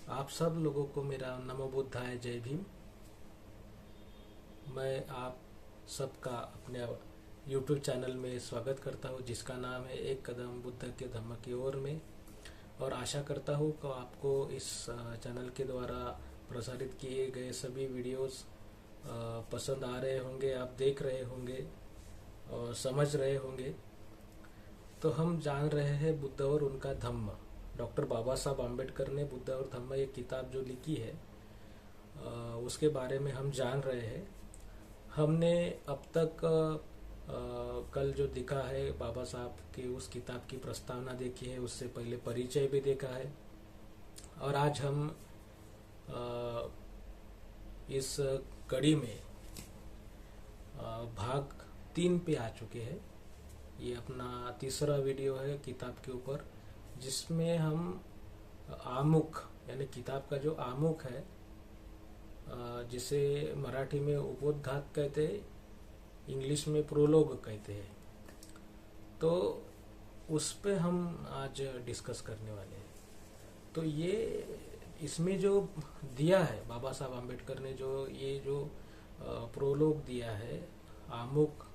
आप सब लोगों को मेरा नमो बुद्धाय जय भीम। मैं आप सबका अपने YouTube चैनल में स्वागत करता हूँ, जिसका नाम है एक कदम बुद्ध के धम्म की ओर में। और आशा करता हूँ कि आपको इस चैनल के द्वारा प्रसारित किए गए सभी वीडियोस पसंद आ रहे होंगे, आप देख रहे होंगे और समझ रहे होंगे। तो हम जान रहे हैं बुद्ध और उनका धम्म। डॉक्टर बाबा साहब आम्बेडकर ने बुद्ध और धम्म एक किताब जो लिखी है, उसके बारे में हम जान रहे हैं। हमने अब तक कल जो दिखा है बाबा साहब की उस किताब की प्रस्तावना देखी है, उससे पहले परिचय भी देखा है। और आज हम इस कड़ी में भाग 3 पे आ चुके हैं। ये अपना तीसरा वीडियो है किताब के ऊपर, जिसमें हम आमुख यानी किताब का जो आमुख है, जिसे मराठी में उपोद्घात कहते हैं, इंग्लिश में प्रोलोग कहते हैं, तो उस पे हम आज डिस्कस करने वाले हैं। तो ये इसमें जो दिया है बाबा साहब आम्बेडकर ने, जो प्रोलोग दिया है, आमुख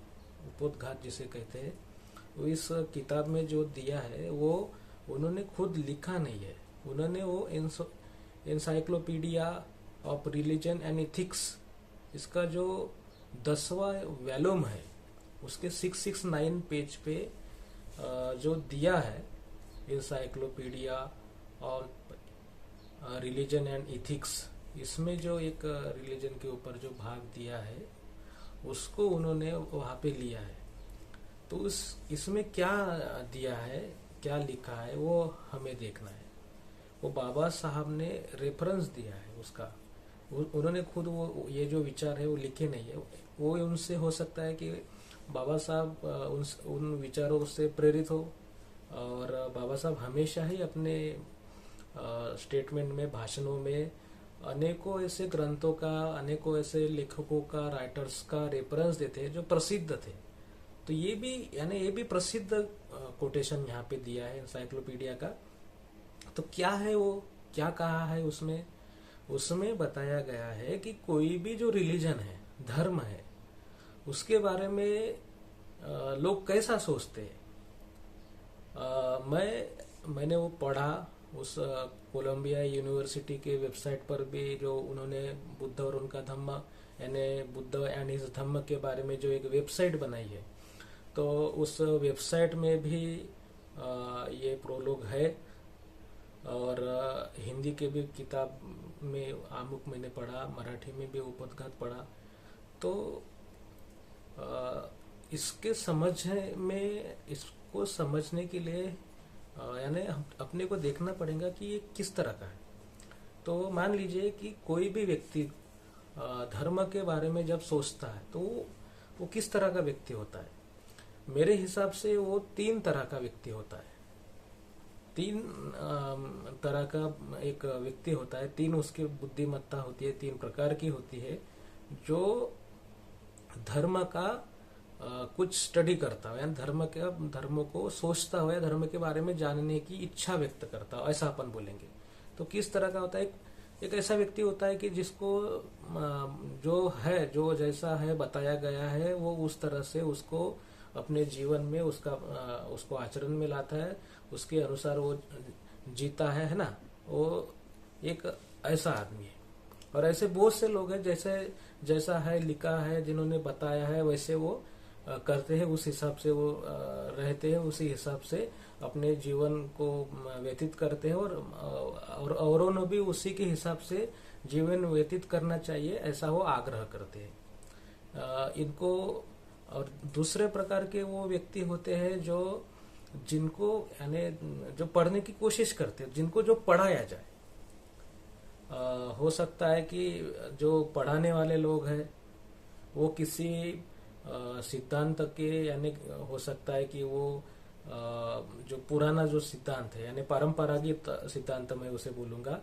उपोद्घात जिसे कहते हैं, वो इस किताब में जो दिया है वो उन्होंने खुद लिखा नहीं है। उन्होंने वो encyclopedia of religion and ethics, इसका जो 10वां वॉल्यूम है, उसके 669 पेज पे जो दिया है encyclopedia of religion and ethics, इसमें जो एक रिलीजन के ऊपर जो भाग दिया है उसको उन्होंने वहाँ पे लिया है। तो इसमें क्या दिया है, क्या लिखा है, वो हमें देखना है। वो बाबा साहब ने रेफरेंस दिया है उसका। उन्होंने खुद वो ये जो विचार है वो लिखे नहीं है। वो उनसे हो सकता है कि बाबा साहब उन विचारों से प्रेरित हो, और बाबा साहब हमेशा ही अपने स्टेटमेंट में, भाषणों में अनेकों ऐसे ग्रंथों का, अनेकों ऐसे लेखकों का, राइटर्स का रेफरेंस देते हैं जो प्रसिद्ध थे। तो ये भी प्रसिद्ध कोटेशन यहाँ पे दिया है एनसाइक्लोपीडिया का। तो क्या है वो, क्या कहा है उसमें बताया गया है कि कोई भी जो रिलीजन है, धर्म है, उसके बारे में लोग कैसा सोचते हैं। मैंने वो पढ़ा, उस कोलंबिया यूनिवर्सिटी के वेबसाइट पर भी जो उन्होंने बुद्ध और उनका धम्म यानी बुद्ध एंड हिज धम्म के बारे में जो एक वेबसाइट बनाई है, तो उस वेबसाइट में भी ये प्रोलोग है। और हिंदी के भी किताब में आमुख मैंने पढ़ा, मराठी में भी उपोद्घात पढ़ा। तो इसको समझने के लिए यानी अपने को देखना पड़ेगा कि ये किस तरह का है। तो मान लीजिए कि कोई भी व्यक्ति धर्म के बारे में जब सोचता है तो वो किस तरह का व्यक्ति होता है। मेरे हिसाब से वो 3 तरह का व्यक्ति होता है। 3 तरह का एक व्यक्ति होता है, 3 उसकी बुद्धिमत्ता होती है, 3 प्रकार की होती है। जो धर्म का कुछ स्टडी करता हो, यानी धर्म को सोचता हो या धर्म के बारे में जानने की इच्छा व्यक्त करता हो, ऐसा अपन बोलेंगे। तो किस तरह का होता है, एक ऐसा व्यक्ति होता है कि जिसको जो जैसा है बताया गया है, वो उस तरह से उसको अपने जीवन में उसको आचरण में लाता है, उसके अनुसार वो जीता है ना। वो एक ऐसा आदमी है। और ऐसे बहुत से लोग हैं, जैसा है लिखा है, जिन्होंने बताया है वैसे वो करते हैं, उस हिसाब से वो रहते हैं, उसी हिसाब से अपने जीवन को व्यतीत करते हैं, और औरों ने भी उसी के हिसाब से जीवन व्यतीत करना चाहिए, ऐसा वो आग्रह करते हैं इनको। और दूसरे प्रकार के वो व्यक्ति होते हैं जिनको यानी जो पढ़ने की कोशिश करते हैं, जिनको जो पढ़ाया जाए। हो सकता है कि जो पढ़ाने वाले लोग हैं वो किसी सिद्धांत के, यानी हो सकता है कि वो जो पुराना जो सिद्धांत है, यानी परंपरागत सिद्धांत मैं उसे बोलूंगा,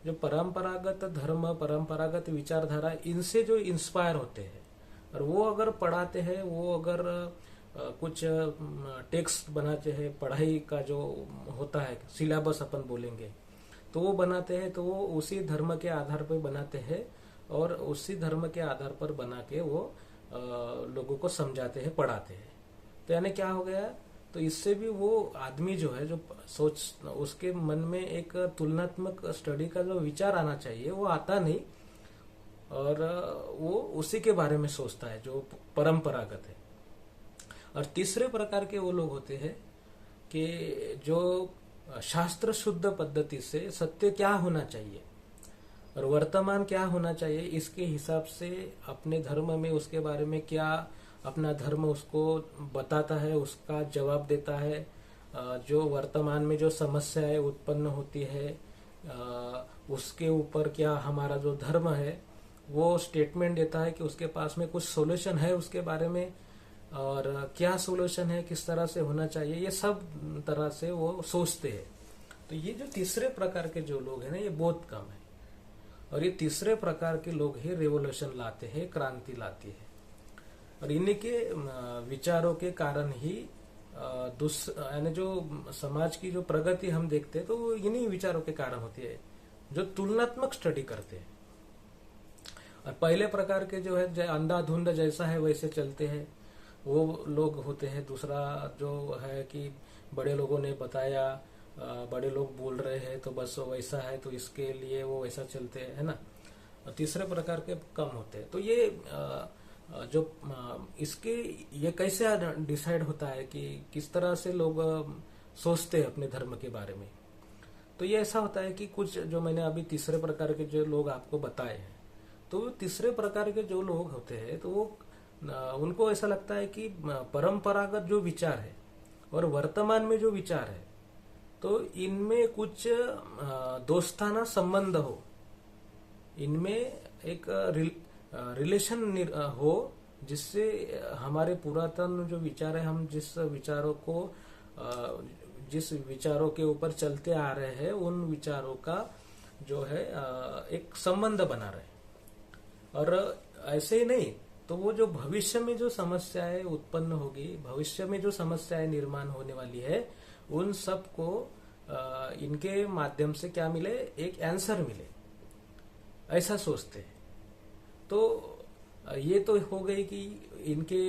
जो परंपरागत धर्म, परंपरागत विचारधारा, इनसे जो इंस्पायर होते हैं, और वो अगर पढ़ाते हैं, वो अगर कुछ टेक्स्ट बनाते हैं, पढ़ाई का जो होता है सिलेबस अपन बोलेंगे, तो वो बनाते हैं, तो वो उसी धर्म के आधार पर बनाते हैं और उसी धर्म के आधार पर बना के वो लोगों को समझाते हैं, पढ़ाते हैं। तो यानी क्या हो गया, तो इससे भी वो आदमी जो है, जो सोच, उसके मन में एक तुलनात्मक स्टडी का जो विचार आना चाहिए वो आता नहीं, और वो उसी के बारे में सोचता है जो परंपरागत है। और तीसरे प्रकार के वो लोग होते हैं कि जो शास्त्र शुद्ध पद्धति से सत्य क्या होना चाहिए और वर्तमान क्या होना चाहिए, इसके हिसाब से अपने धर्म में उसके बारे में क्या अपना धर्म उसको बताता है, उसका जवाब देता है। जो वर्तमान में जो समस्याएं उत्पन्न होती है उसके ऊपर क्या हमारा जो धर्म है वो स्टेटमेंट देता है कि उसके पास में कुछ सॉल्यूशन है उसके बारे में, और क्या सॉल्यूशन है, किस तरह से होना चाहिए, ये सब तरह से वो सोचते हैं। तो ये जो तीसरे प्रकार के जो लोग हैं ना, ये बहुत कम है। और ये तीसरे प्रकार के लोग ही रेवोल्यूशन लाते हैं, क्रांति लाती है। और इन्हीं के विचारों के कारण ही यानी जो समाज की जो प्रगति हम देखते हैं तो वो इन्हीं विचारों के कारण होती है, जो तुलनात्मक स्टडी करते हैं। और पहले प्रकार के जो है अंधाधुंध जैसा है वैसे चलते हैं, वो लोग होते हैं। दूसरा जो है कि बड़े लोगों ने बताया, बड़े लोग बोल रहे हैं तो बस वैसा है, तो इसके लिए वो वैसा चलते हैं, है ना। तीसरे प्रकार के कम होते हैं। तो ये जो इसके ये कैसे डिसाइड होता है कि किस तरह से लोग सोचते हैं अपने धर्म के बारे में। तो ये ऐसा होता है कि कुछ जो मैंने अभी तीसरे प्रकार के जो लोग आपको बताए हैं, तो तीसरे प्रकार के जो लोग होते हैं तो वो उनको ऐसा लगता है कि परंपरागत जो विचार है और वर्तमान में जो विचार है तो इनमें कुछ दोस्ताना संबंध हो, इनमें एक रिलेशन हो, जिससे हमारे पुरातन जो विचार है, हम जिस विचारों के ऊपर चलते आ रहे हैं, उन विचारों का जो है एक संबंध बना रहे। और ऐसे ही नहीं तो वो जो भविष्य में जो समस्याएं उत्पन्न होगी, भविष्य में जो समस्याएं निर्माण होने वाली है, उन सब को इनके माध्यम से क्या मिले, एक आंसर मिले, ऐसा सोचते हैं। तो ये तो हो गई कि इनके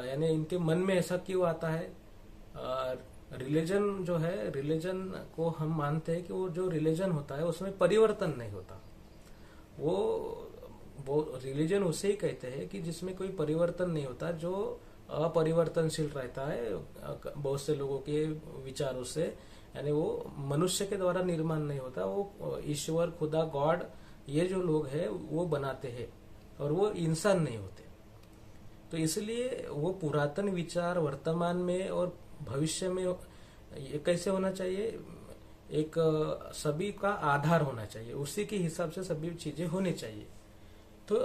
यानी इनके मन में ऐसा क्यों आता है। रिलीजन जो है, रिलीजन को हम मानते हैं कि वो जो रिलीजन होता है उसमें परिवर्तन नहीं होता। वो रिलीजन उसे ही कहते हैं कि जिसमें कोई परिवर्तन नहीं होता, जो अपरिवर्तनशील रहता है बहुत से लोगों के विचारों से, यानी वो मनुष्य के द्वारा निर्माण नहीं होता, वो ईश्वर, खुदा, गॉड, ये जो लोग हैं वो बनाते हैं और वो इंसान नहीं होते। तो इसलिए वो पुरातन विचार वर्तमान में और भविष्य में ये कैसे होना चाहिए, एक सभी का आधार होना चाहिए, उसी के हिसाब से सभी चीजें होनी चाहिए। तो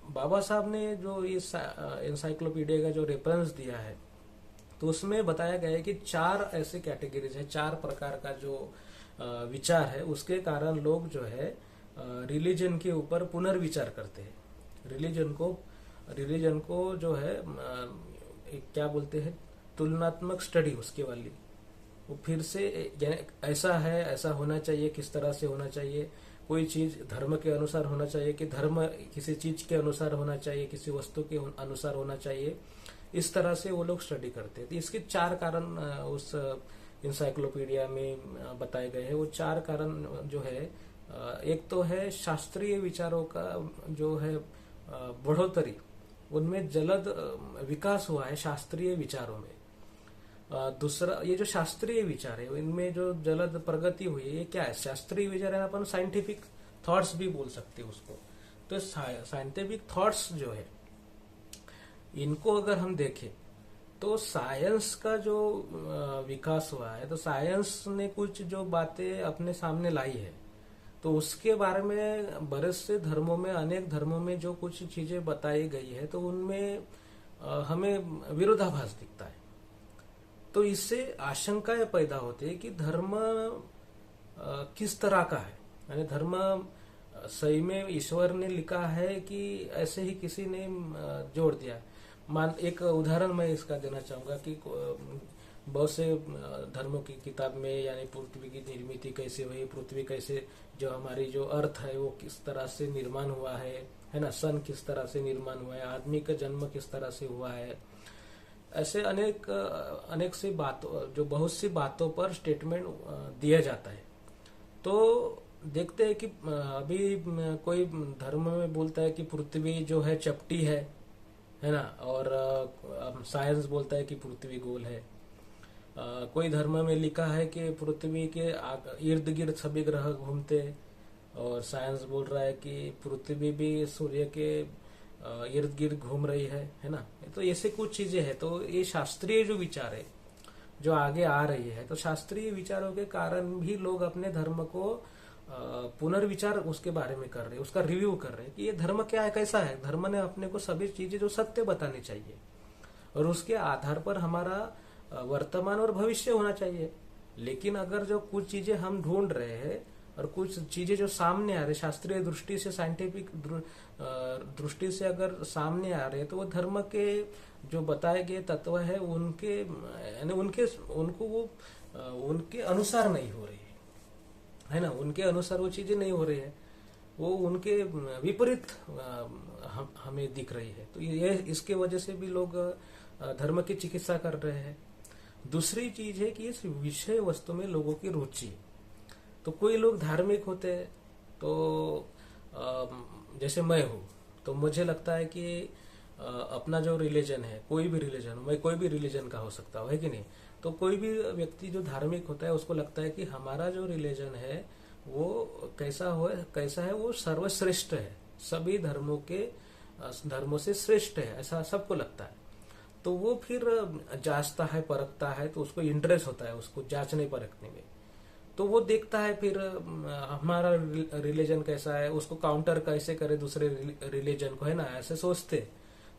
बाबा साहब ने जो इस एनसाइक्लोपीडिया का जो रेफरेंस दिया है, तो उसमें बताया गया है कि 4 ऐसे कैटेगरीज है, 4 प्रकार का जो विचार है, उसके कारण लोग जो है रिलीजन के ऊपर पुनर्विचार करते हैं। रिलीजन को जो है क्या बोलते हैं, तुलनात्मक स्टडी उसके वाली, वो फिर से ऐसा है, ऐसा होना चाहिए, किस तरह से होना चाहिए, कोई चीज धर्म के अनुसार होना चाहिए कि धर्म किसी चीज के अनुसार होना चाहिए, किसी वस्तु के अनुसार होना चाहिए, इस तरह से वो लोग स्टडी करते हैं। तो इसके 4 कारण उस इंसाइक्लोपीडिया में बताए गए हैं। वो 4 कारण जो है, एक तो है शास्त्रीय विचारों का जो है बढ़ोतरी, उनमें जलद विकास हुआ है शास्त्रीय विचारों में। दूसरा, ये जो शास्त्रीय विचार है इनमें जो जलद प्रगति हुई है, ये क्या है, शास्त्रीय विचार है, अपन साइंटिफिक थॉट्स भी बोल सकते हैं उसको। तो साइंटिफिक थॉट्स जो है, इनको अगर हम देखें तो साइंस का जो विकास हुआ है, तो साइंस ने कुछ जो बातें अपने सामने लाई है, तो उसके बारे में बरेच से धर्मों में, अनेक धर्मों में जो कुछ चीजें बताई गई है, तो उनमें हमें विरोधाभास दिखता है। तो इससे आशंकाएं पैदा होती है कि धर्म किस तरह का है, यानी धर्म सही में ईश्वर ने लिखा है कि ऐसे ही किसी ने जोड़ दिया। एक उदाहरण मैं इसका देना चाहूंगा कि बहुत से धर्मों की किताब में, यानी पृथ्वी की निर्मित कैसे हुई, पृथ्वी कैसे, जो हमारी जो अर्थ है वो किस तरह से निर्माण हुआ है ना, सन किस तरह से निर्माण हुआ है, आदमी का जन्म किस तरह से हुआ है, ऐसे अनेक अनेक सी बातों, जो बहुत सी बातों पर स्टेटमेंट दिया जाता है। तो देखते हैं कि अभी कोई धर्म में बोलता है कि पृथ्वी जो है चपटी है ना, और साइंस बोलता है कि पृथ्वी गोल है। कोई धर्म में लिखा है कि पृथ्वी के इर्द गिर्द सभी ग्रह घूमते, और साइंस बोल रहा है कि पृथ्वी भी सूर्य के इर्द गिर्द घूम रही है ना। तो ऐसे कुछ चीजें हैं। तो ये शास्त्रीय जो विचार है जो आगे आ रही है, तो शास्त्रीय विचारों के कारण भी लोग अपने धर्म को पुनर्विचार उसके बारे में कर रहे हैं, उसका रिव्यू कर रहे हैं कि ये धर्म क्या है, कैसा है। धर्म ने अपने को सभी चीजें जो सत्य बतानी चाहिए, और उसके आधार पर हमारा वर्तमान और भविष्य होना चाहिए। लेकिन अगर जो कुछ चीजें हम ढूंढ रहे हैं और कुछ चीजें जो सामने आ रही, शास्त्रीय दृष्टि से, साइंटिफिक दृष्टि से अगर सामने आ रहे हैं, तो वो धर्म के जो बताए गए तत्व है उनके यानी उनको वो उनके अनुसार नहीं हो रही है ना, उनके अनुसार वो चीजें नहीं हो रही है, वो उनके विपरीत हमें दिख रही है। तो ये इसके वजह से भी लोग धर्म की चिकित्सा कर रहे हैं। दूसरी चीज है कि इस विषय वस्तु में लोगों की रुचि। तो कोई लोग धार्मिक होते हैं, तो जैसे मैं हूँ, तो मुझे लगता है कि अपना जो रिलीजन है, कोई भी रिलीजन, मैं कोई भी रिलीजन का हो सकता हूँ, है कि नहीं। तो कोई भी व्यक्ति जो धार्मिक होता है उसको लगता है कि हमारा जो रिलीजन है वो कैसा है, वो सर्वश्रेष्ठ है, सभी धर्मों से श्रेष्ठ है, ऐसा सबको लगता है। तो वो फिर जांचता है, परखता है, तो उसको इंटरेस्ट होता है उसको जांचने परखने में। तो वो देखता है फिर हमारा रिलीजन कैसा है, उसको काउंटर कैसे करे दूसरे रिलीजन को, है ना, ऐसे सोचते।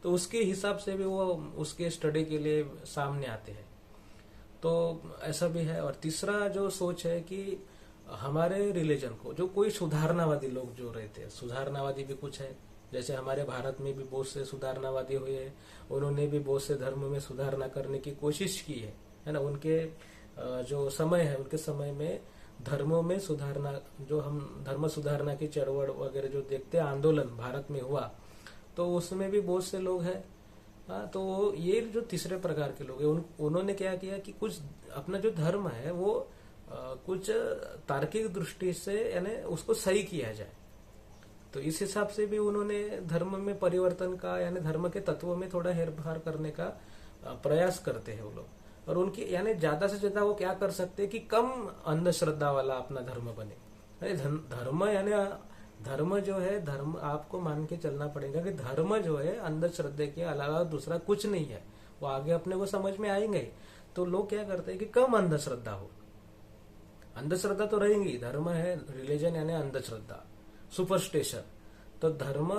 तो उसके हिसाब से भी वो उसके स्टडी के लिए सामने आते हैं। तो ऐसा भी है। और तीसरा जो सोच है कि हमारे रिलीजन को जो कोई सुधारनावादी लोग जो रहते हैं, सुधारनावादी भी कुछ है, जैसे हमारे भारत में भी बहुत से सुधारनावादी हुए हैं, उन्होंने भी बहुत से धर्म में सुधारना करने की कोशिश की है ना। उनके जो समय है, उनके समय में धर्मों में सुधारना, जो हम धर्म सुधारना की चळवळ वगैरह जो देखते हैं, आंदोलन भारत में हुआ, तो उसमें भी बहुत से लोग हैं। तो ये जो तीसरे प्रकार के लोग हैं, उन्होंने क्या किया कि कुछ अपना जो धर्म है वो कुछ तार्किक दृष्टि से यानी उसको सही किया जाए। तो इस हिसाब से भी उन्होंने धर्म में परिवर्तन का, यानी धर्म के तत्वों में थोड़ा हेरफेर करने का प्रयास करते हैं वो लोग। और उनकी यानी ज्यादा से ज्यादा वो क्या कर सकते हैं कि कम अंधश्रद्धा वाला अपना धर्म बने। धर्म यानी धर्म जो है, धर्म आपको मान के चलना पड़ेगा कि धर्म जो है अंधश्रद्धा के अलावा दूसरा कुछ नहीं है। वो आगे अपने को समझ में आएंगे। तो लोग क्या करते हैं कि कम अंधश्रद्धा हो। अंधश्रद्धा तो रहेंगी, धर्म है, रिलीजन यानी अंधश्रद्धा, सुपरस्टिशन। तो धर्म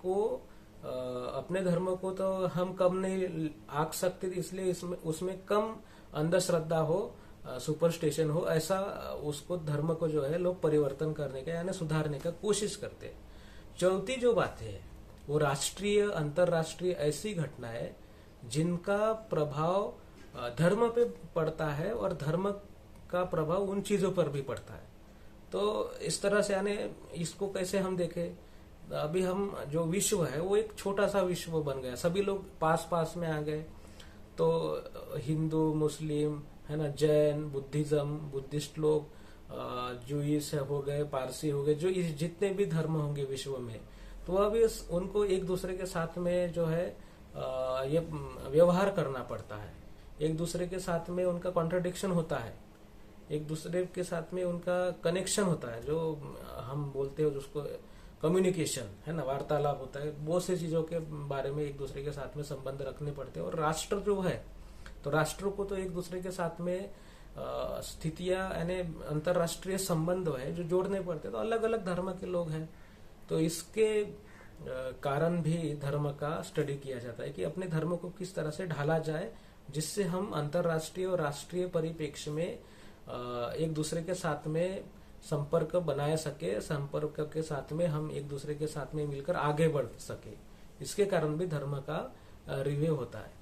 को अपने धर्म को तो हम कम नहीं आंक सकते, इसलिए उसमें कम अंधश्रद्धा हो, सुपरस्टिशन हो, ऐसा उसको धर्म को जो है लोग परिवर्तन करने का यानी सुधारने का कोशिश करते हैं। चौथी जो बातें है वो राष्ट्रीय, अंतरराष्ट्रीय ऐसी घटना है जिनका प्रभाव धर्म पे पड़ता है और धर्म का प्रभाव उन चीजों पर भी पड़ता है। तो इस तरह से यानी इसको कैसे हम देखें, अभी हम जो विश्व है वो एक छोटा सा विश्व बन गया, सभी लोग पास पास में आ गए। तो हिंदू, मुस्लिम, है ना, जैन, बुद्धिज्म, बुद्धिस्ट लोग, जूइश हो गए, पारसी हो गए, जो जितने भी धर्म होंगे विश्व में, तो अभी उनको एक दूसरे के साथ में जो है ये व्यवहार करना पड़ता है। एक दूसरे के साथ में उनका कॉन्ट्रडिक्शन होता है, एक दूसरे के साथ में उनका कनेक्शन होता है, जो हम बोलते हैं उसको कम्युनिकेशन, है ना, वार्तालाप होता है। बहुत सी चीजों के बारे में एक दूसरे के साथ में संबंध रखने पड़ते हैं। और राष्ट्र जो है, तो राष्ट्र को तो एक दूसरे के साथ में स्थितियां यानी अंतरराष्ट्रीय संबंध है जो जोड़ने पड़ते हैं। तो अलग अलग धर्म के लोग हैं, तो इसके कारण भी धर्म का स्टडी किया जाता है कि अपने धर्म को किस तरह से ढाला जाए जिससे हम अंतरराष्ट्रीय और राष्ट्रीय परिप्रेक्ष्य में एक दूसरे के साथ में संपर्क बनाए सके, संपर्क के साथ में हम एक दूसरे के साथ में मिलकर आगे बढ़ सके। इसके कारण भी धर्म का रिव्यू होता है।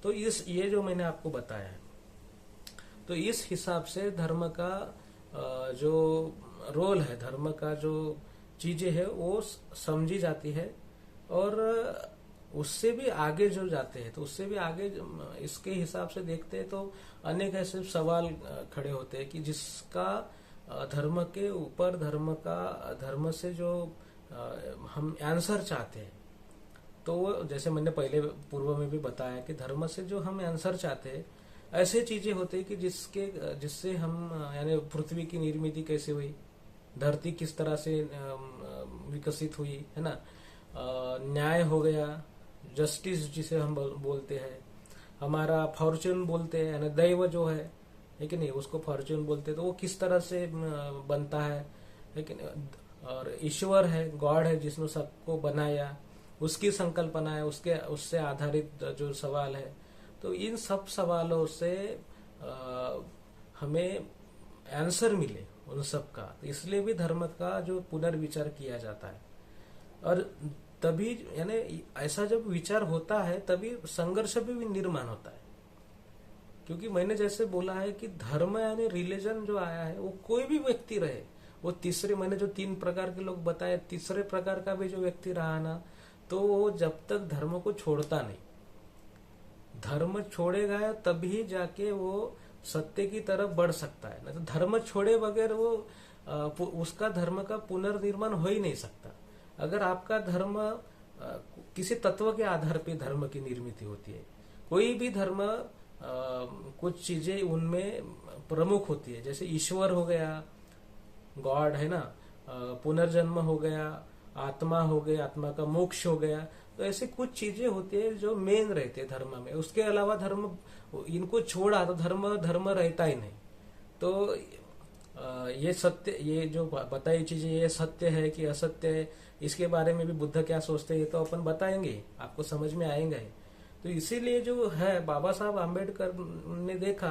तो ये जो मैंने आपको बताया है तो इस हिसाब से धर्म का जो रोल है, धर्म का जो चीजें है वो समझी जाती है, और उससे भी आगे जो जाते हैं तो उससे भी आगे इसके हिसाब से देखते हैं तो अनेक ऐसे सवाल खड़े होते हैं कि जिसका धर्म के ऊपर धर्म से जो हम आंसर चाहते हैं, तो जैसे मैंने पहले पूर्व में भी बताया कि धर्म से जो हम आंसर चाहते हैं ऐसे चीजें होती है कि जिससे हम यानी पृथ्वी की निर्मिति कैसे हुई, धरती किस तरह से विकसित हुई, है ना, न्याय हो गया, जस्टिस जिसे हम बोलते हैं, हमारा फॉर्चून बोलते हैं, यानी दैव जो है कि नहीं, उसको फॉर्चून बोलते हैं, तो वो किस तरह से बनता है कि नहीं, और ईश्वर है, गॉड है जिसने सबको बनाया, उसकी संकल्पना है, उससे आधारित जो सवाल है, तो इन सब सवालों से हमें आंसर मिले उन सब का, तो इसलिए भी धर्म का जो पुनर्विचार किया जाता है। और तभी यानी ऐसा जब विचार होता है तभी संघर्ष भी निर्माण होता है, क्योंकि मैंने जैसे बोला है कि धर्म यानी रिलीजन जो आया है वो कोई भी व्यक्ति रहे, वो तीसरे, मैंने जो 3 प्रकार के लोग बताए, तीसरे प्रकार का भी जो व्यक्ति रहा ना, तो वो जब तक धर्म को छोड़ता नहीं, धर्म छोड़ेगा तभी जाके वो सत्य की तरफ बढ़ सकता है, ना तो धर्म छोड़े बगैर वो उसका धर्म का पुनर्निर्माण हो ही नहीं सकता। अगर आपका धर्म किसी तत्व के आधार पे धर्म की निर्मित होती है, कोई भी धर्म कुछ चीजें उनमें प्रमुख होती है, जैसे ईश्वर हो गया, गॉड है ना, पुनर्जन्म हो गया, आत्मा हो गई, आत्मा का मोक्ष हो गया, तो ऐसे कुछ चीजें होती है जो मेन रहते हैं धर्म में। उसके अलावा धर्म इनको छोड़ा तो धर्म रहता ही नहीं। तो ये सत्य, ये जो बताई चीजें ये सत्य है कि असत्य है, इसके बारे में भी बुद्ध क्या सोचते हैं तो अपन बताएंगे, आपको समझ में आएंगे। तो इसीलिए जो है बाबा साहब आम्बेडकर ने देखा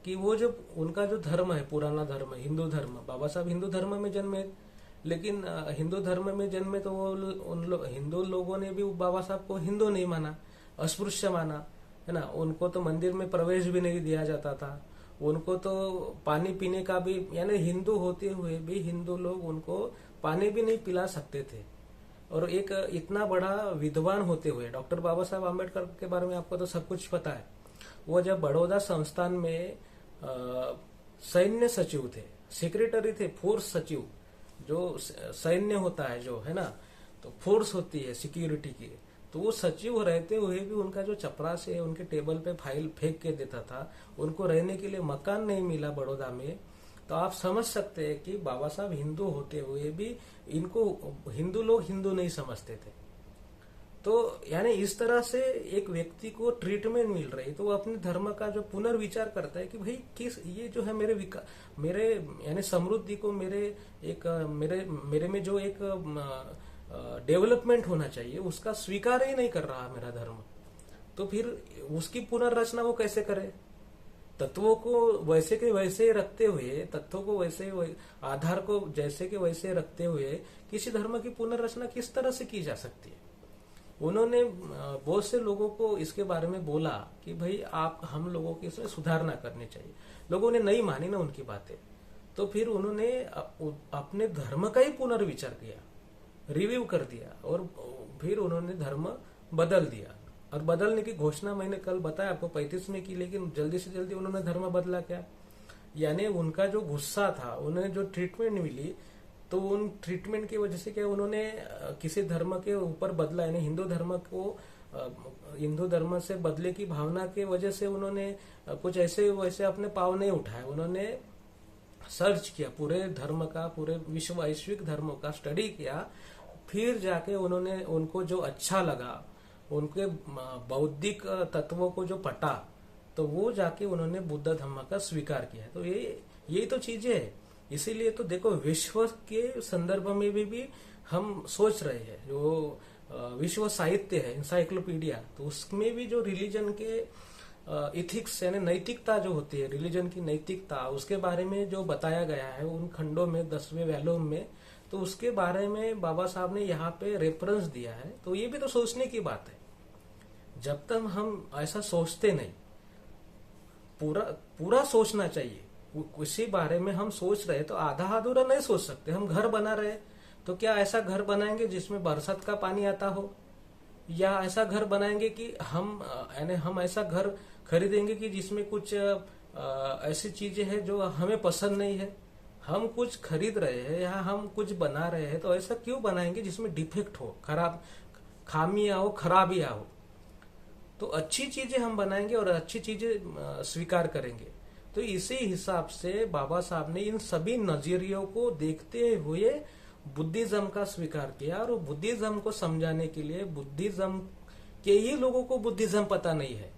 कि वो जो उनका जो धर्म है, पुराना धर्म, हिंदू धर्म, बाबा साहब हिंदू धर्म में जन्मे, लेकिन हिंदू धर्म में जन्मे तो वो हिंदू लोगों ने भी बाबा साहब को हिंदू नहीं माना, अस्पृश्य माना, है ना। उनको तो मंदिर में प्रवेश भी नहीं दिया जाता था, उनको तो पानी पीने का भी, यानी हिंदू होते हुए भी हिंदू लोग उनको पानी भी नहीं पिला सकते थे। और एक इतना बड़ा विद्वान होते हुए, डॉक्टर बाबा साहब आम्बेडकर के बारे में आपको तो सब कुछ पता है, वो जब बड़ौदा संस्थान में सैन्य सचिव थे, सेक्रेटरी थे, फोर्स सचिव, जो सैन्य होता है जो, है ना, तो फोर्स होती है सिक्योरिटी की, तो वो सचिव रहते हुए भी उनका जो चपरासी है उनके टेबल पे फाइल फेंक के देता था, उनको रहने के लिए मकान नहीं मिला बड़ौदा में। तो आप समझ सकते हैं कि बाबा साहब हिंदू होते हुए भी इनको हिंदू लोग हिंदू नहीं समझते थे। तो यानी इस तरह से एक व्यक्ति को ट्रीटमेंट मिल रही, तो वो अपने धर्म का जो पुनर्विचार करता है कि भाई किस, ये जो है मेरे यानी समृद्धि को, मेरे में जो एक डेवलपमेंट होना चाहिए उसका स्वीकार ही नहीं कर रहा मेरा धर्म, तो फिर उसकी पुनर्रचना वो कैसे करे? तत्वों को वैसे के वैसे रखते हुए, तत्वों को वैसे, आधार को जैसे के वैसे रखते हुए किसी धर्म की पुनर्रचना किस तरह से की जा सकती है? उन्होंने बहुत से लोगों को इसके बारे में बोला कि भाई आप, हम लोगों की इसमें सुधारना करनी चाहिए। लोगों ने नहीं मानी ना उनकी बातें, तो फिर उन्होंने अपने धर्म का ही पुनर्विचार किया, रिव्यू कर दिया, और फिर उन्होंने धर्म बदल दिया। और बदलने की घोषणा मैंने कल बताया आपको 35 में की, लेकिन जल्दी से जल्दी उन्होंने धर्म बदला क्या? यानी उनका जो गुस्सा था, उन्हें जो ट्रीटमेंट मिली, तो उन ट्रीटमेंट की वजह से क्या उन्होंने किसी धर्म के ऊपर बदला, यानी हिंदू धर्म को हिंदू धर्म से बदले की भावना की वजह से उन्होंने कुछ ऐसे वैसे अपने पाँव नहीं उठाए। उन्होंने सर्च किया पूरे धर्म का, पूरे विश्व वैश्विक धर्मों का स्टडी किया, फिर जाके उन्होंने, उनको जो अच्छा लगा, उनके बौद्धिक तत्वों को जो पटा, तो वो जाके उन्होंने बुद्ध धर्म का स्वीकार किया। तो यही तो चीजें है। इसीलिए तो देखो, विश्व के संदर्भ में भी हम सोच रहे हैं, जो विश्व साहित्य है, इंसाइक्लोपीडिया, तो उसमें भी जो रिलीजन के इथिक्स यानी नैतिकता जो होती है, रिलीजन की नैतिकता, उसके बारे में जो बताया गया है उन खंडों में, 10वें वॉल्यूम में, तो उसके बारे में बाबा साहब ने यहाँ पे रेफरेंस दिया है। तो ये भी तो सोचने की बात है। जब तक हम ऐसा सोचते नहीं, पूरा पूरा सोचना चाहिए। किसी बारे में हम सोच रहे तो आधा अधूरा नहीं सोच सकते। हम घर बना रहे तो क्या ऐसा घर बनाएंगे जिसमें बरसात का पानी आता हो, या ऐसा घर बनाएंगे कि हम ऐसा घर खरीदेंगे कि जिसमें कुछ ऐसी चीजें हैं जो हमें पसंद नहीं है। हम कुछ खरीद रहे हैं या हम कुछ बना रहे हैं तो ऐसा क्यों बनाएंगे जिसमें डिफेक्ट हो, खराब खामियां हो, खराबियां हो। तो अच्छी चीजें हम बनाएंगे और अच्छी चीजें स्वीकार करेंगे। तो इसी हिसाब से बाबा साहब ने इन सभी नजरियों को देखते हुए बुद्धिज्म का स्वीकार किया। और बुद्धिज्म को समझाने के लिए बुद्धिज्म के ही लोगों को बुद्धिज्म पता नहीं है।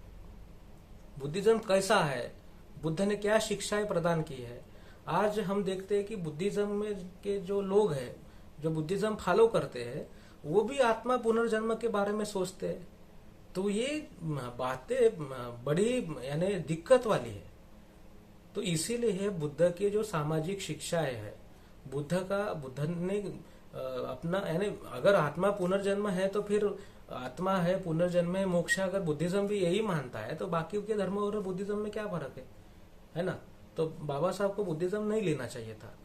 बुद्धिज्म कैसा है, बुद्ध ने क्या शिक्षाएं प्रदान की है। आज हम देखते हैं कि बुद्धिज्म में के जो लोग हैं, जो बुद्धिज्म फॉलो करते हैं, वो भी आत्मा पुनर्जन्म के बारे में सोचते हैं। तो ये बातें बड़ी यानी दिक्कत वाली है। तो इसीलिए बुद्ध की जो सामाजिक शिक्षाएं है, बुद्ध ने अपना यानी अगर आत्मा पुनर्जन्म है तो फिर आत्मा है, पुनर्जन्म है, मोक्ष। अगर बुद्धिज्म भी यही मानता है तो बाकी के धर्मों और बुद्धिज्म में क्या फर्क है ना। तो बाबा साहब को बुद्धिज्म नहीं लेना चाहिए था।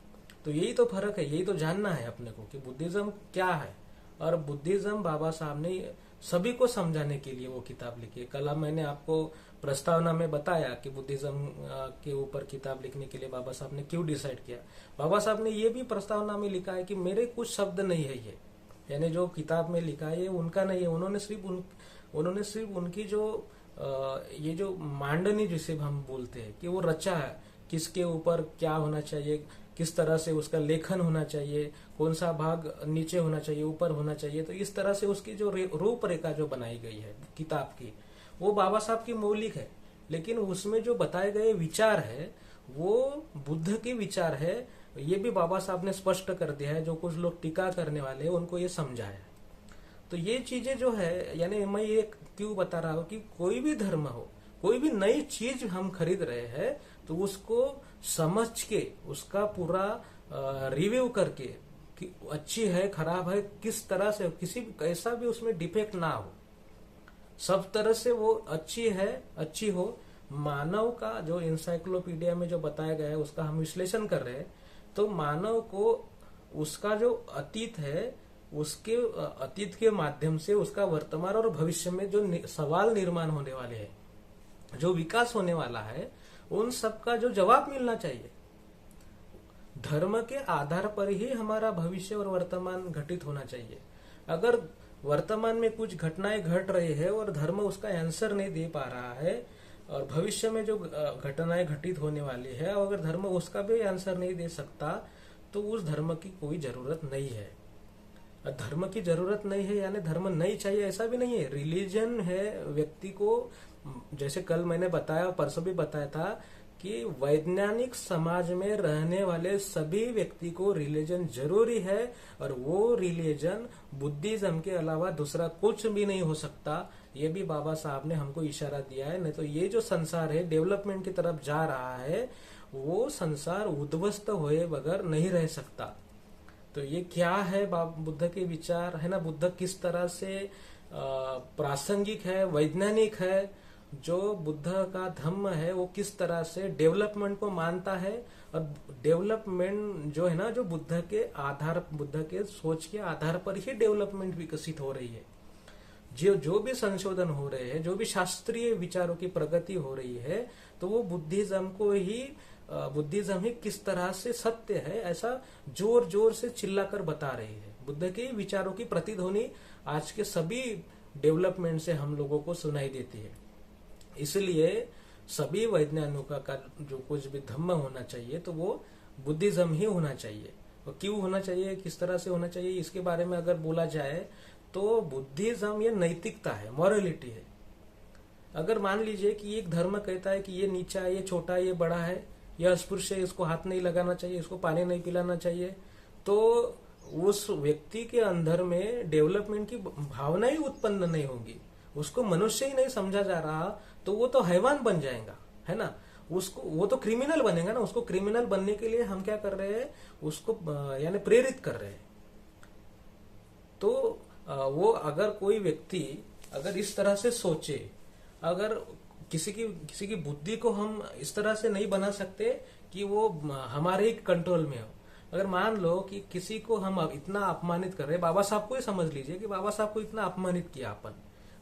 तो यही तो फर्क है, यही तो जानना है अपने को कि बुद्धिज्म क्या है। और बुद्धिज्म बाबा साहब ने सभी को समझाने के लिए वो किताब लिखी है। कल मैंने आपको प्रस्तावना में बताया कि बुद्धिज्म के ऊपर किताब लिखने के लिए बाबा साहब ने क्यों डिसाइड किया। बाबा साहब ने ये भी प्रस्तावना में लिखा है कि मेरे कुछ शब्द नहीं है ये, यानी जो किताब में लिखा है ये उनका नहीं है। उन्होंने सिर्फ उनकी जो ये जो मांडनी जिसे हम बोलते हैं कि वो रचा है, किसके ऊपर क्या होना चाहिए, किस तरह से उसका लेखन होना चाहिए, कौन सा भाग नीचे होना चाहिए, ऊपर होना चाहिए। तो इस तरह से उसकी जो रूपरेखा जो बनाई गई है किताब की, वो बाबा साहब की मौलिक है। लेकिन उसमें जो बताए गए विचार है वो बुद्ध के विचार है। ये भी बाबा साहब ने स्पष्ट कर दिया है। जो कुछ लोग टीका करने वाले हैं उनको ये समझाया है। तो ये चीजें जो है, यानी मैं ये क्यों बता रहा हूँ कि कोई भी धर्म हो, कोई भी नई चीज हम खरीद रहे हैं तो उसको समझ के, उसका पूरा रिव्यू करके कि अच्छी है, खराब है, किस तरह से, किसी कैसा भी उसमें डिफेक्ट ना हो, सब तरह से वो अच्छी है, अच्छी हो। मानव का जो इंसाइक्लोपीडिया में जो बताया गया है उसका हम विश्लेषण कर रहे हैं। तो मानव को उसका जो अतीत है, उसके अतीत के माध्यम से उसका वर्तमान और भविष्य में जो सवाल निर्माण होने वाले हैं, जो विकास होने वाला है, उन सब का जो जवाब मिलना चाहिए। धर्म के आधार पर ही हमारा भविष्य और वर्तमान घटित होना चाहिए। अगर वर्तमान में कुछ घटनाएं घट रही है और धर्म उसका आंसर नहीं दे पा रहा है, और भविष्य में जो घटनाएं घटित होने वाली है अगर धर्म उसका भी आंसर नहीं दे सकता, तो उस धर्म की कोई जरूरत नहीं है। धर्म की जरूरत नहीं है यानी धर्म नहीं चाहिए, ऐसा भी नहीं है। रिलीजन है व्यक्ति को, जैसे कल मैंने बताया, परसों भी बताया था कि वैज्ञानिक समाज में रहने वाले सभी व्यक्ति को रिलीजन जरूरी है। और वो रिलीजन बुद्धिज्म के अलावा दूसरा कुछ भी नहीं हो सकता। ये भी बाबा साहब ने हमको इशारा दिया है। नहीं तो ये जो संसार है डेवलपमेंट की तरफ जा रहा है, वो संसार उद्ध्वस्त हुए बगैर नहीं रह सकता। तो ये क्या है बुद्ध के विचार है ना, बुद्ध किस तरह से प्रासंगिक है, वैज्ञानिक है, जो बुद्ध का धम्म है वो किस तरह से डेवलपमेंट को मानता है। और डेवलपमेंट जो है ना, जो बुद्ध के सोच के आधार पर ही डेवलपमेंट विकसित हो रही है। जो भी संशोधन हो रहे हैं, जो भी शास्त्रीय विचारों की प्रगति हो रही है, तो वो बुद्धिज्म ही किस तरह से सत्य है ऐसा जोर जोर से चिल्लाकर बता रही है। बुद्ध के विचारों की प्रतिध्वनि आज के सभी डेवलपमेंट से हम लोगों को सुनाई देती है। इसलिए सभी वैज्ञानिकों का जो कुछ भी धम्म होना चाहिए तो वो बुद्धिज्म ही होना चाहिए। और क्यों होना चाहिए, किस तरह से होना चाहिए, इसके बारे में अगर बोला जाए तो बुद्धिज्म ये नैतिकता है, मॉरलिटी है। अगर मान लीजिए कि एक धर्म कहता है कि ये नीचा है, ये छोटा है, ये बड़ा है, यह अस्पृश्य है, इसको हाथ नहीं लगाना चाहिए, इसको पानी नहीं पिलाना चाहिए, तो उस व्यक्ति के अंदर में डेवलपमेंट की भावना ही उत्पन्न नहीं होगी। उसको मनुष्य ही नहीं समझा जा रहा तो वो तो हैवान बन जाएगा, है ना। वो तो क्रिमिनल बनेगा ना। उसको क्रिमिनल बनने के लिए हम क्या कर रहे हैं, उसको यानी प्रेरित कर रहे हैं। तो वो अगर कोई व्यक्ति अगर इस तरह से सोचे, अगर किसी की बुद्धि को हम इस तरह से नहीं बना सकते कि वो हमारे ही कंट्रोल में हो। अगर मान लो कि किसी को हम इतना अपमानित कर रहे हैं, बाबा साहब को ही समझ लीजिए कि बाबा साहब को इतना अपमानित किया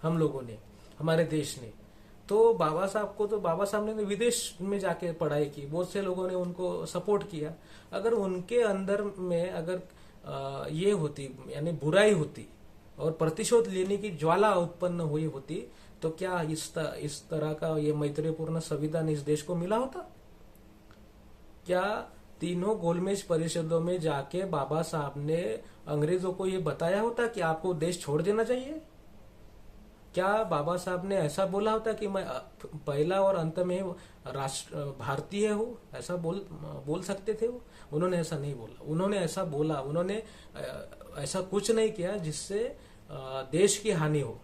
हम लोगों ने, हमारे देश ने, तो बाबा साहब ने विदेश में जाके पढ़ाई की, बहुत से लोगों ने उनको सपोर्ट किया। अगर उनके अंदर में अगर ये होती, यानी बुराई होती और प्रतिशोध लेने की ज्वाला उत्पन्न हुई होती, तो क्या इस तरह का ये मैत्रीपूर्ण संविधान इस देश को मिला होता? क्या तीनों गोलमेज परिषदों में जाके बाबा साहब ने अंग्रेजों को ये बताया होता कि आपको देश छोड़ देना चाहिए? क्या बाबा साहब ने ऐसा बोला होता कि मैं पहला और अंत में राष्ट्र भारतीय हूँ? ऐसा बोल सकते थे वो? उन्होंने ऐसा नहीं बोला। उन्होंने ऐसा कुछ नहीं किया जिससे देश की हानि हो।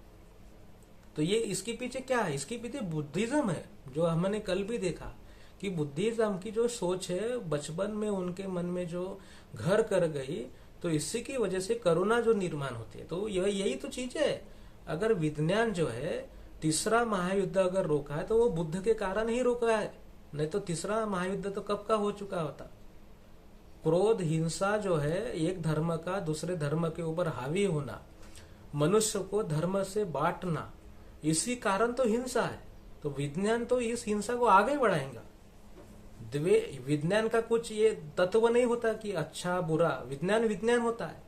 तो ये इसके पीछे क्या है? इसके पीछे बुद्धिज्म है, जो हमने कल भी देखा कि बुद्धिज्म की जो सोच है बचपन में उनके मन में जो घर कर गई, तो इसी की वजह से करुणा जो निर्माण होती है। तो यही तो चीज है। अगर विज्ञान जो है तीसरा महायुद्ध अगर रोका है तो वो बुद्ध के कारण ही रोका है, नहीं तो तीसरा महायुद्ध तो कब का हो चुका होता। क्रोध, हिंसा जो है, एक धर्म का दूसरे धर्म के ऊपर हावी होना, मनुष्य को धर्म से बांटना, इसी कारण तो हिंसा है। तो विज्ञान तो इस हिंसा को आगे बढ़ाएगा। विज्ञान का कुछ ये तत्व नहीं होता कि अच्छा बुरा, विज्ञान होता है,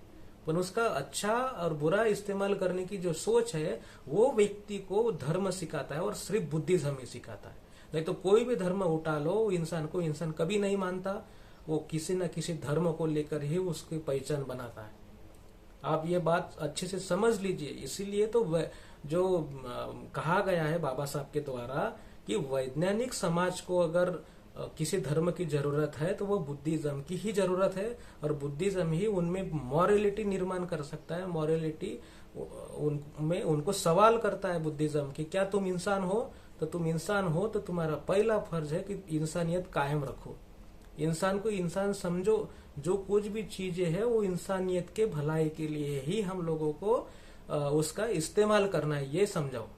पर उसका अच्छा और बुरा इस्तेमाल करने की जो सोच है वो व्यक्ति को धर्म सिखाता है, और सिर्फ बुद्धिज्म ही सिखाता है। नहीं तो कोई भी धर्म उठा लो, इंसान कभी नहीं मानता, वो किसी न किसी धर्म को लेकर ही उसकी पहचान बनाता है। आप ये बात अच्छे से समझ लीजिए। इसीलिए तो जो कहा गया है बाबा साहब के द्वारा कि वैज्ञानिक समाज को अगर किसी धर्म की जरूरत है तो वो बुद्धिज्म की ही जरूरत है, और बुद्धिज्म ही उनमें मॉरलिटी निर्माण कर सकता है। मॉरलिटी उनमें उनको सवाल करता है बुद्धिज्म कि क्या तुम इंसान हो? तो तुम इंसान हो तो तुम्हारा पहला फर्ज है कि इंसानियत कायम रखो, इंसान को इंसान समझो। जो कुछ भी चीजें है वो इंसानियत के भलाई के लिए ही हम लोगों को उसका इस्तेमाल करना है, ये समझाओ।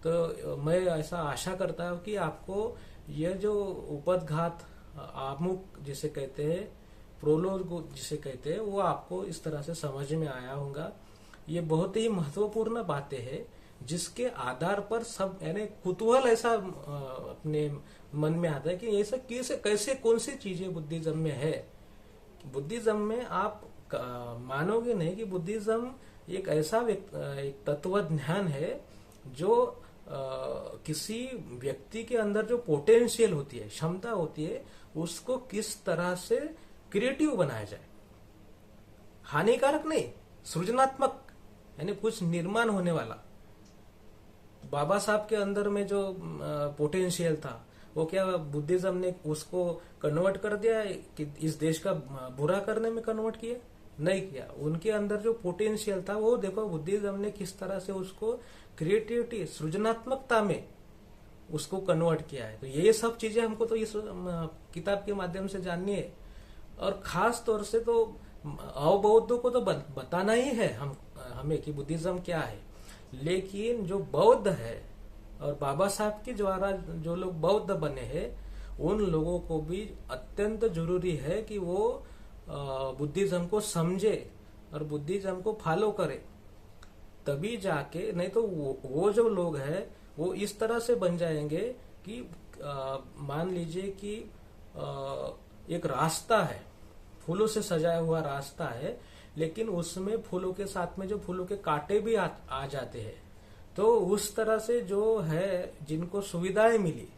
तो मैं ऐसा आशा करता हूँ कि आपको यह जो उपदघात, आमुख जिसे कहते हैं, प्रोलोग जिसे कहते हैं, वो आपको इस तरह से समझ में आया होगा। ये बहुत ही महत्वपूर्ण बातें हैं जिसके आधार पर सब, यानी कुतूहल ऐसा अपने मन में आता है कि ऐसा कैसे कौन सी चीजें बुद्धिज्म में है। बुद्धिज्म में आप मानोगे नहीं कि बुद्धिज्म एक ऐसा एक तत्व ज्ञान है जो किसी व्यक्ति के अंदर जो पोटेंशियल होती है, क्षमता होती है, उसको किस तरह से क्रिएटिव बनाया जाए, हानिकारक नहीं, सृजनात्मक, यानी कुछ निर्माण होने वाला। बाबा साहब के अंदर में जो पोटेंशियल था वो क्या बुद्धिज्म ने उसको कन्वर्ट कर दिया कि इस देश का बुरा करने में कन्वर्ट किया? नहीं किया। उनके अंदर जो पोटेंशियल था वो देखो बुद्धिज्म ने किस तरह से उसको क्रिएटिविटी, सृजनात्मकता में उसको कन्वर्ट किया है। तो ये सब चीजें हमको तो इस किताब के माध्यम से जाननी है, और खास तौर से तो अबौद्धों को तो बताना ही है हमें कि बुद्धिज्म क्या है। लेकिन जो बौद्ध है और बाबा साहब के द्वारा जो लोग बौद्ध बने हैं, उन लोगों को भी अत्यंत जरूरी है कि वो बुद्धिज्म को समझे और बुद्धिज्म को फॉलो करे, तभी जाके, नहीं तो वो जो लोग हैं वो इस तरह से बन जाएंगे कि मान लीजिए कि एक रास्ता है, फूलों से सजाया हुआ रास्ता है, लेकिन उसमें फूलों के साथ में जो फूलों के कांटे भी आ जाते हैं। तो उस तरह से जो है जिनको सुविधाएं मिली,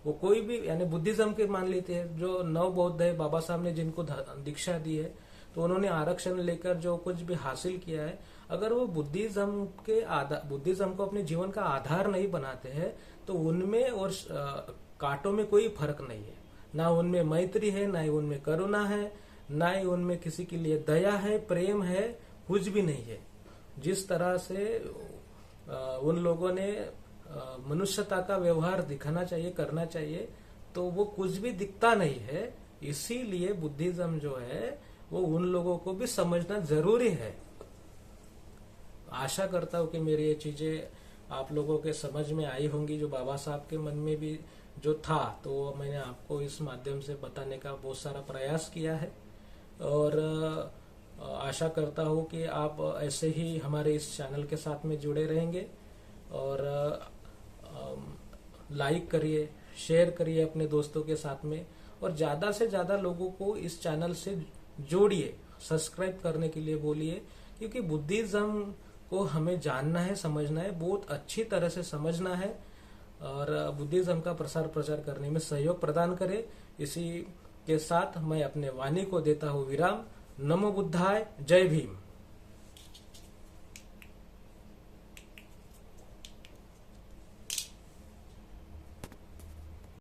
वो कोई भी, यानी बुद्धिज्म के मान लेते हैं, जो नव बौद्ध है, बाबा साहब ने जिनको दीक्षा दी है, तो उन्होंने आरक्षण लेकर जो कुछ भी हासिल किया है, अगर वो बुद्धिज्म को अपने जीवन का आधार नहीं बनाते हैं तो उनमें और कांटों में कोई फर्क नहीं है। ना उनमें मैत्री है, ना ही उनमें करुणा है, ना ही उनमें किसी के लिए दया है, प्रेम है, कुछ भी नहीं है। जिस तरह से उन लोगों ने मनुष्यता का व्यवहार दिखाना चाहिए, करना चाहिए, तो वो कुछ भी दिखता नहीं है। इसीलिए बुद्धिज्म जो है वो उन लोगों को भी समझना जरूरी है। आशा करता हूं कि मेरी ये चीजें आप लोगों के समझ में आई होंगी, जो बाबा साहब के मन में भी जो था, तो मैंने आपको इस माध्यम से बताने का बहुत सारा प्रयास किया है। और आशा करता हूँ कि आप ऐसे ही हमारे इस चैनल के साथ में जुड़े रहेंगे। और लाइक करिए, शेयर करिए अपने दोस्तों के साथ में, और ज़्यादा से ज़्यादा लोगों को इस चैनल से जोड़िए, सब्सक्राइब करने के लिए बोलिए, क्योंकि बुद्धिज्म को हमें जानना है, समझना है, बहुत अच्छी तरह से समझना है, और बुद्धिज्म का प्रसार प्रचार करने में सहयोग प्रदान करे। इसी के साथ मैं अपने वाणी को देता हूँ विराम। नमो बुद्धाय, जय भीम।